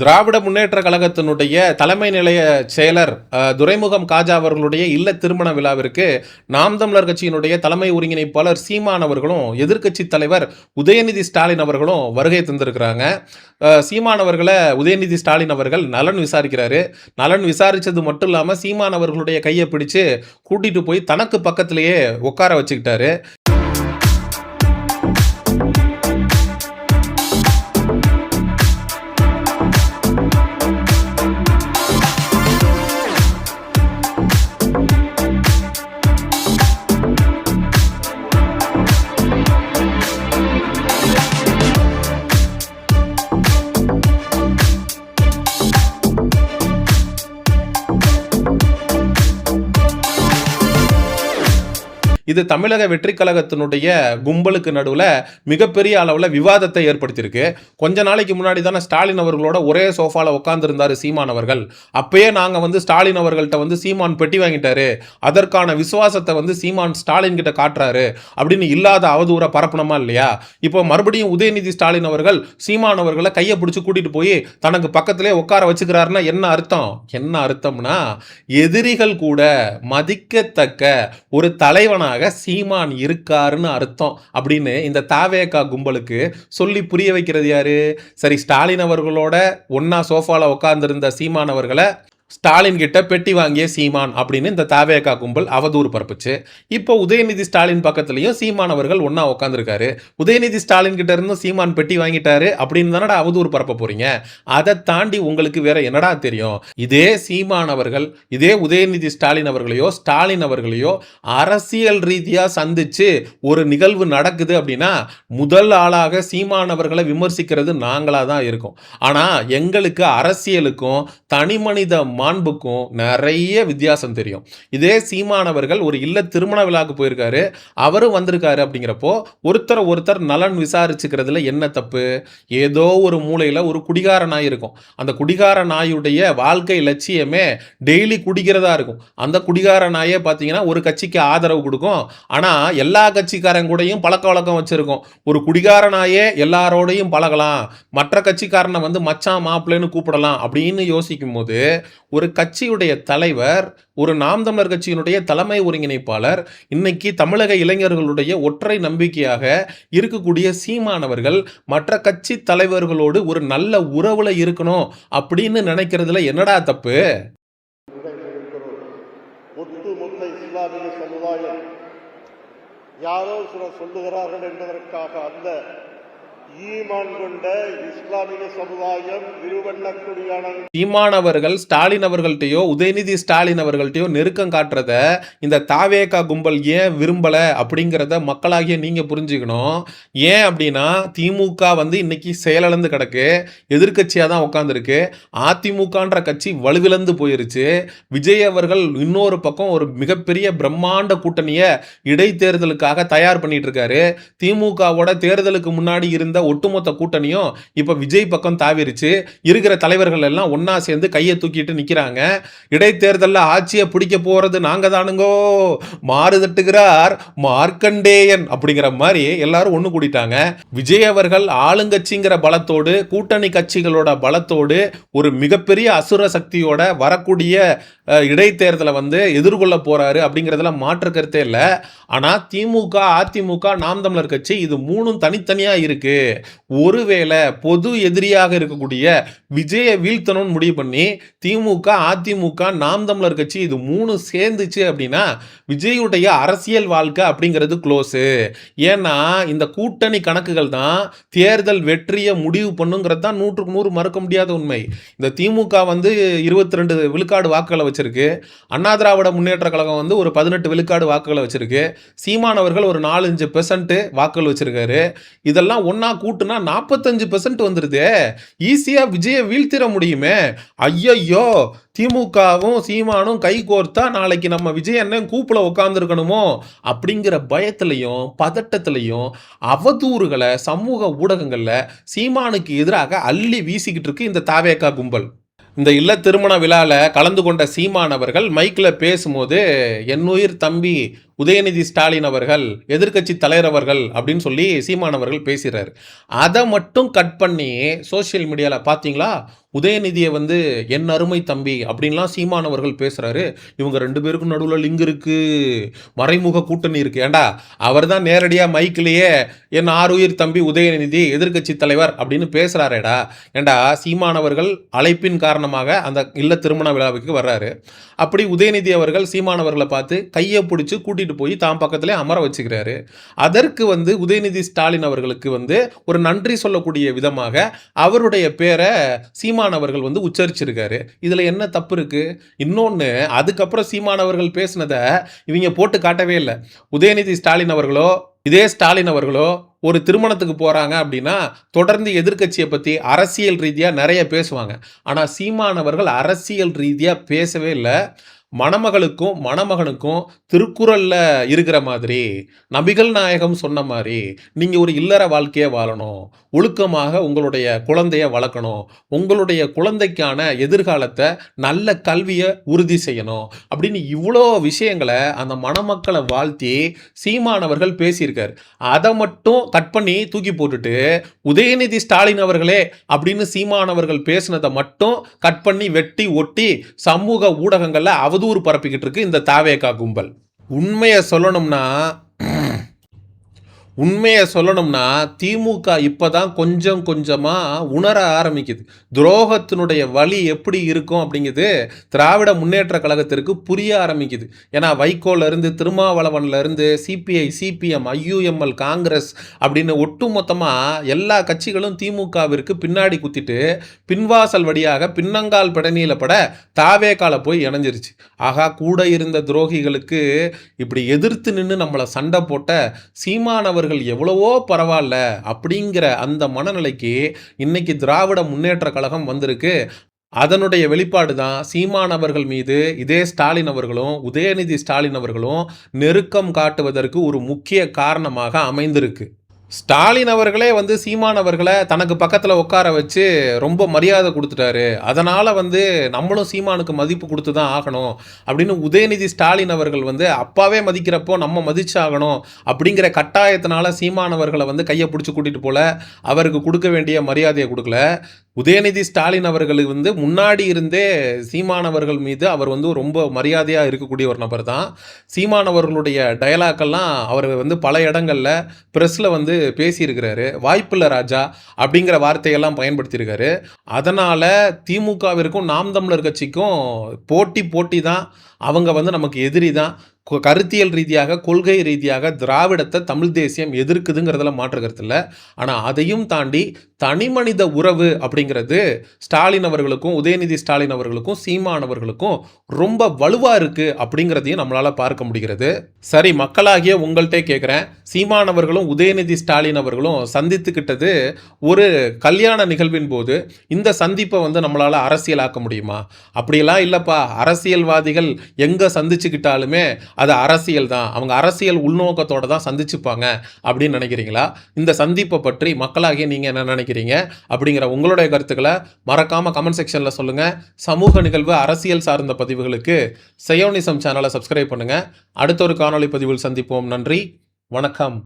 திராவிட முன்னேற்ற கழகத்தினுடைய தலைமை நிலைய செயலர் துரைமுகம் காஜா அவர்களுடைய இல்ல திருமண விழாவிற்கு நாம் தமிழர் கட்சியினுடைய தலைமை ஒருங்கிணைப்பாளர் சீமான் அவர்களும் எதிர்க்கட்சி தலைவர் உதயநிதி ஸ்டாலின் அவர்களும் வருகை தந்திருக்கிறாங்க. சீமான் அவர்களை உதயநிதி ஸ்டாலின் அவர்கள் நலன் விசாரிக்கிறாரு. நலன் விசாரிச்சது மட்டும் இல்லாமல் சீமான் அவர்களுடைய கையை பிடிச்சு கூட்டிட்டு போய் தனக்கு பக்கத்திலேயே உட்கார வச்சுக்கிட்டாரு. இது தமிழக வெற்றி கழகத்தினுடைய கும்பலுக்கு நடுவில் மிகப்பெரிய அளவில் விவாதத்தை ஏற்படுத்தியிருக்கு. கொஞ்ச நாளைக்கு முன்னாடி தானே ஸ்டாலின் அவர்களோட ஒரே சோஃபாவில் உட்காந்துருந்தாரு சீமான் அவர்கள். அப்பயே நாங்கள் ஸ்டாலின் அவர்கள்ட்ட சீமான் பெட்டி வாங்கிட்டாரு, அதற்கான விசுவாசத்தை சீமான் ஸ்டாலின் கிட்ட காட்டுறாரு அப்படின்னு இல்லாத அவதூற பரப்பணுமா இல்லையா? இப்போ மறுபடியும் உதயநிதி ஸ்டாலின் அவர்கள் சீமான் அவர்களை கையை பிடிச்சி கூட்டிட்டு போய் தனக்கு பக்கத்திலே உட்கார வச்சுக்கிறாருன்னா என்ன அர்த்தம்? என்ன அர்த்தம்னா, எதிரிகள் கூட மதிக்கத்தக்க ஒரு தலைவனாக சீமான் இருக்காருன்னு அர்த்தம் அப்படின்னு இந்த தாவேகா கும்பலுக்கு சொல்லி புரிய வைக்கிறது யாரு? சரி, ஸ்டாலின் அவர்களோட ஒன்னா சோஃபால உட்கார்ந்திருந்த சீமான் அவர்களை ஸ்டாலின் கிட்ட பெட்டி வாங்கிய சீமான் அப்படின்னு இந்த தாவேகா கும்பல் அவதூறு பரப்புச்சு. இப்போ உதயநிதி ஸ்டாலின் பக்கத்துலயும் சீமான் அவர்கள் ஒன்னா உட்காந்துருக்காரு. உதயநிதி ஸ்டாலின் கிட்ட இருந்து சீமான் பெட்டி வாங்கிட்டாரு அப்படின்னு தானடா அவதூறு பரப்ப போறீங்க. அதை தாண்டி உங்களுக்கு வேற என்னடா தெரியும்? இதே சீமான் அவர்கள் இதே உதயநிதி ஸ்டாலின் அவர்களையோ ஸ்டாலின் அவர்களையோ அரசியல் ரீதியா சந்திச்சு ஒரு நிகழ்வு நடக்குது அப்படின்னா முதல் ஆளாக சீமான் அவர்களை விமர்சிக்கிறது நாங்களா தான் இருக்கோம். ஆனா எங்களுக்கு அரசியலுக்கும் தனி மனித மாண்புக்கும் நிறைய வித்தியாசம் தெரியும். இதே சீமானவர்கள் ஒரு இல்ல திருமண விழாக்கு போயிருக்காரு, அவரும் வந்திருக்காரு. அப்படிங்கிறப்போ ஒருத்தர் நலன் விசாரிச்சுக்கிறதுல என்ன தப்பு? ஏதோ ஒரு மூலையில ஒரு குடிகார நாய் இருக்கும். அந்த குடிகார நாயுடைய வாழ்க்கை லட்சியமே டெய்லி குடிக்கிறதா இருக்கும். அந்த குடிகார நாயே பார்த்தீங்கன்னா ஒரு கட்சிக்கு ஆதரவு கொடுக்கும், ஆனா எல்லா கட்சிக்காரங்க கூடயும் பழக்க வழக்கம் வச்சிருக்கும். ஒரு குடிகார நாயே எல்லாரோடையும் பழகலாம், மற்ற கட்சிக்காரனை மச்சான் மாப்பிள்ளைன்னு கூப்பிடலாம் அப்படின்னு யோசிக்கும் போது ஒரு கட்சியுடைய தலைவர், ஒரு நாம் தமிழர் கட்சியினுடைய தலைமை ஒருங்கிணைப்பாளர், இன்னைக்கு தமிழக இளைஞர்களுடைய ஒற்றை நம்பிக்கையாக இருக்கக்கூடிய சீமானவர்கள் மற்ற கட்சி தலைவர்களோடு ஒரு நல்ல உறவுல இருக்கணும் அப்படின்னு நினைக்கிறதுல என்னடா தப்பு? ஒட்டுமொத்த இஸ்லாமிய சமுதாயம் யாரோ சிலர் சொல்லுகிறார்கள் என்பதற்காக அந்த ஈமான் கொண்ட இஸ்லாமிய சமுதாயம் இருவண்ணக்குடியான சீமான் அவர்கள் ஸ்டாலின் அவர்கள்ட்டையோ உதயநிதி ஸ்டாலின் அவர்கள்ட்டையோ நெருக்கம் காட்டுறத இந்த தாவேகா கும்பல் ஏன் விரும்பல அப்படிங்கிறத மக்களாகிய நீங்க புரிஞ்சுக்கணும். ஏன் அப்படின்னா திமுக இன்னைக்கு செயலிழந்து கிடக்கு, எதிர்கட்சியா தான் உட்காந்துருக்கு. அதிமுகன்ற கட்சி வலுவிழந்து போயிருச்சு. விஜய் அவர்கள் இன்னொரு பக்கம் ஒரு மிகப்பெரிய பிரம்மாண்ட கூட்டணியை இடைத்தேர்தலுக்காக தயார் பண்ணிட்டு இருக்காரு. திமுகவோட தேர்தலுக்கு முன்னாடி இருந்த ஒட்டுமொத்த கூட்டணியும் இப்ப விஜய் பக்கம் தாவிருச்சு. இருக்கிற தலைவர்கள் எல்லாம் ஒன்னா சேர்ந்து கையை தூக்கிட்டு நிக்கிறாங்க. இடைத்தேர்தல்ல ஆட்சியை பிடிக்க போறது நாங்க தானுங்கோ, மாறு தட்டுகிறார் மார்க்கண்டேயன் அப்படிங்கிற மாதிரி எல்லாரும் ஒண்ணு கூடிட்டாங்க. விஜய் அவர்கள் ஆளுங்கட்சிங்கிற பலத்தோடு கூட்டணி கட்சிகளோட பலத்தோடு ஒரு மிகப்பெரிய அசுர சக்தியோட வரக்கூடிய இடைத்தேர்தலை எதிர்கொள்ள போறாரு அப்படிங்கிறதுல மாற்று கருத்தே இல்லை. ஆனா திமுக அதிமுக நாம் தமிழர் கட்சி இது மூணும் தனித்தனியா இருக்கு. ஒருவேளை பொது எதிரியாக இருக்கக்கூடிய விஜயை வீழ்த்தணும்னு முடிவு பண்ணி திமுக அதிமுக நாம் தமிழர் கட்சி இது மூணு சேர்ந்துச்சு அப்படின்னா விஜயுடைய அரசியல் வாழ்க்கை அப்படிங்கிறது க்ளோஸு. ஏன்னா இந்த கூட்டணி கணக்குகள் தான் தேர்தல் வெற்றியை முடிவு பண்ணுங்கிறது தான் 100% மறுக்க முடியாத உண்மை. இந்த திமுக 22 விழுக்காடு வாக்குகளை வச்சிருக்கு, அண்ணா திராவிட முன்னேற்ற கழகம் ஒரு 18 விழுக்காடு வாக்குகளை வச்சிருக்கு, சீமான் அவர்கள் ஒரு 4-5% வாக்குகள் வச்சிருக்காரு. இதெல்லாம் ஒன்னா கூட்டுனா 45% வந்துருது. ஈஸியா விஜய வீழ்த்திட முடியுமே. ஐயோ, திமுகவும் சீமானும் கை கோர்த்தா நாளைக்கு நம்ம விஜய் அண்ணன் கூப்புல உட்கார்ந்துருக்கணுமோ அப்படிங்கிற பயத்திலையும் பதட்டத்திலையும் அவதூறுகளை சமூக ஊடகங்கள்ல சீமானுக்கு எதிராக அள்ளி வீசிக்கிட்டு இருக்கு இந்த தாவேகா கும்பல். இந்த இல்ல திருமண விழாவில் கலந்து கொண்ட சீமான் அவர்கள் மைக்கில் பேசும்போது, என்னுயிர் தம்பி உதயநிதி ஸ்டாலின் அவர்கள் எதிர்க்கட்சி தலைவர் அவர்கள் அப்படின்னு சொல்லி சீமான் அவர்கள் பேசுகிறாரு. அதை மட்டும் கட் பண்ணி சோஷியல் மீடியாவில் பார்த்தீங்களா, உதயநிதியை வந்து என் அருமை தம்பி அப்படின்லாம் சீமான் அவர்கள் பேசுகிறாரு. இவங்க 2 பேருக்கும் நடுவில் லிங்க் இருக்குது, மறைமுக கூட்டணி இருக்குது. ஏண்டா அவர் தான் நேரடியாக மைக்கிலேயே என் ஆருயிர் தம்பி உதயநிதி எதிர்க்கட்சி தலைவர் அப்படின்னு பேசுகிறாரேடா. ஏண்டா சீமான் அவர்கள் அழைப்பின் காரணமாக அந்த இல்ல திருமண விழாவுக்கு வர்றாரு. அப்படி உதயநிதி அவர்கள் சீமான் அவர்களை பார்த்து கையை பிடிச்சி கூட்டிகிட்டு போய் தாம் பக்கத்திலே அமர வச்சுக்கிறாரு. அதற்கு வந்து உதயநிதி ஸ்டாலின் அவர்களுக்கு வந்து ஒரு நன்றி சொல்லக்கூடிய விதமாக அவருடைய பேரை சீமான் அவர்கள் வந்து உச்சரிச்சிருக்காரு. இதுல என்ன தப்பு இருக்கு? இன்னொன்னு, அதுக்கப்புறம் சீமான் அவர்கள் பேசினதை இவங்க போட்டு காட்டவே இல்லை. உதயநிதி ஸ்டாலின் அவர்களோ இதே ஸ்டாலின் அவர்களோ ஒரு திருமணத்துக்கு போறாங்க அப்படின்னா தொடர்ந்து எதிர்க்கட்சியை பத்தி அரசியல் ரீதியா நிறைய பேசுவாங்க. ஆனா சீமான் அவர்கள் அரசியல் ரீதியா பேசவே இல்லை. மணமகளுக்கும் மணமகனுக்கும் திருக்குறள்ல இருக்கிற மாதிரி, நபிகள் நாயகம் சொன்ன மாதிரி நீங்க ஒரு இல்லற வாழ்க்கையை வாழணும், ஒழுக்கமாக உங்களுடைய குழந்தைய வளர்க்கணும், உங்களுடைய குழந்தைக்கான எதிர்காலத்தை நல்ல கல்வியை உறுதி செய்யணும் அப்படின்னு இவ்வளோ விஷயங்களை அந்த மணமக்களை வாழ்த்தி சீமானவர்கள் பேசியிருக்காரு. அதை மட்டும் கட் பண்ணி தூக்கி போட்டுட்டு உதயநிதி ஸ்டாலின் அவர்களே அப்படின்னு சீமானவர்கள் பேசினதை மட்டும் கட் பண்ணி வெட்டி ஒட்டி சமூக ஊடகங்கள்ல அவதூறு பரப்பிக்கிட்டு இருக்கு இந்த தாவேகா கும்பல். உண்மையை சொல்லணும்னா திமுக இப்போதான் கொஞ்சம் கொஞ்சமாக உணர ஆரம்பிக்குது. துரோகத்தினுடைய வலி எப்படி இருக்கும் அப்படிங்கிறது திராவிட முன்னேற்ற கழகத்திற்கு புரிய ஆரம்பிக்குது. ஏன்னா வைகோலேருந்து திருமாவளவன்லேருந்து சிபிஐ, சிபிஎம், ஐயுஎம்எல், காங்கிரஸ் அப்படின்னு ஒட்டுமொத்தமாக எல்லா கட்சிகளும் திமுகவிற்கு பின்னாடி குத்திட்டு பின்வாசல் வழியாக பின்னங்கால் பிடனியில் பட தாவேகால போய் இணைஞ்சிருச்சு. ஆகா, கூட இருந்த துரோகிகளுக்கு இப்படி எதிர்த்து நின்று நம்மளை சண்டை போட்ட சீமானவர்கள் எவ்வளவோ பரவாயில்ல அப்படிங்கிற அந்த மனநிலைக்கு இன்னைக்கு திராவிட முன்னேற்ற கழகம் வந்திருக்கு. அதனுடைய வெளிப்பாடு தான் சீமான் அவர்கள் மீது இதே ஸ்டாலின் அவர்களும் உதயநிதி ஸ்டாலின் அவர்களும் நெருக்கம் காட்டுவதற்கு ஒரு முக்கிய காரணமாக அமைந்திருக்கு. ஸ்டாலின் அவர்களே வந்து சீமான் அவர்களை தனக்கு பக்கத்தில் உட்கார வச்சு ரொம்ப மரியாதை கொடுத்துட்டாரு. அதனால் வந்து நம்மளும் சீமானுக்கு மதிப்பு கொடுத்து தான் ஆகணும் அப்படின்னு உதயநிதி ஸ்டாலின் அவர்கள் வந்து அப்பாவே மதிக்கிறப்போ நம்ம மதிச்சாகணும் அப்படிங்கிற கட்டாயத்தினால சீமான் அவர்களை வந்து கையை பிடிச்சி கூட்டிகிட்டு போல, அவருக்கு கொடுக்க வேண்டிய மரியாதையை கொடுக்கல. உதயநிதி ஸ்டாலின் அவர்களுக்கு வந்து முன்னாடி இருந்தே சீமானவர்கள் மீது அவர் வந்து ரொம்ப மரியாதையாக இருக்கக்கூடிய ஒரு நபர் தான். சீமானவர்களுடைய டயலாக்கெல்லாம் அவர் வந்து பல இடங்களில் ப்ரெஸ்ஸில் வந்து பேசியிருக்கிறாரு. வாய்ப்பில்லை ராஜா அப்படிங்கிற வார்த்தையெல்லாம் பயன்படுத்தியிருக்காரு. அதனால் திமுகவிற்கும் நாம் தமிழர் கட்சிக்கும் போட்டி தான். அவங்க வந்து நமக்கு எதிரி தான். கருத்தியல் ரீதியாக, கொள்கை ரீதியாக திராவிடத்தை தமிழ் தேசியம் எதிர்க்குதுங்கிறதுல மாற்று கருத்து இல்லை. ஆனால் அதையும் தாண்டி தனி மனித உறவு அப்படிங்கிறது ஸ்டாலின் அவர்களுக்கும் உதயநிதி ஸ்டாலின் அவர்களுக்கும் சீமான் அவர்களுக்கும் ரொம்ப வலுவாக இருக்குது அப்படிங்கிறதையும் நம்மளால் பார்க்க முடிகிறது. சரி, மக்களாகிய உங்கள்கிட்ட கேட்குறேன், சீமான் அவர்களும் உதயநிதி ஸ்டாலின் அவர்களும் சந்தித்துக்கிட்டது ஒரு கல்யாண நிகழ்வின் போது இந்த சந்திப்பை வந்து நம்மளால் அரசியலாக்க முடியுமா? அப்படியெல்லாம் இல்லைப்பா, அரசியல்வாதிகள் எங்கே சந்திச்சுக்கிட்டாலுமே அது அரசியல் தான், அவங்க அரசியல் உள்நோக்கத்தோடு தான் சந்திச்சுப்பாங்க அப்படின்னு நினைக்கிறீங்களா? இந்த சந்திப்பை பற்றி மக்களாகிய நீங்கள் என்ன நினைக்கிறீங்க அப்படிங்கிற உங்களுடைய கருத்துக்களை மறக்காமல் கமெண்ட் செக்ஷனில் சொல்லுங்கள். சமூக நிகழ்வு, அரசியல் சார்ந்த பதிவுகளுக்கு சயோனிசம் சேனலை சப்ஸ்கிரைப் பண்ணுங்கள். அடுத்த ஒரு காணொளி பதிவில் சந்திப்போம். நன்றி, வணக்கம்.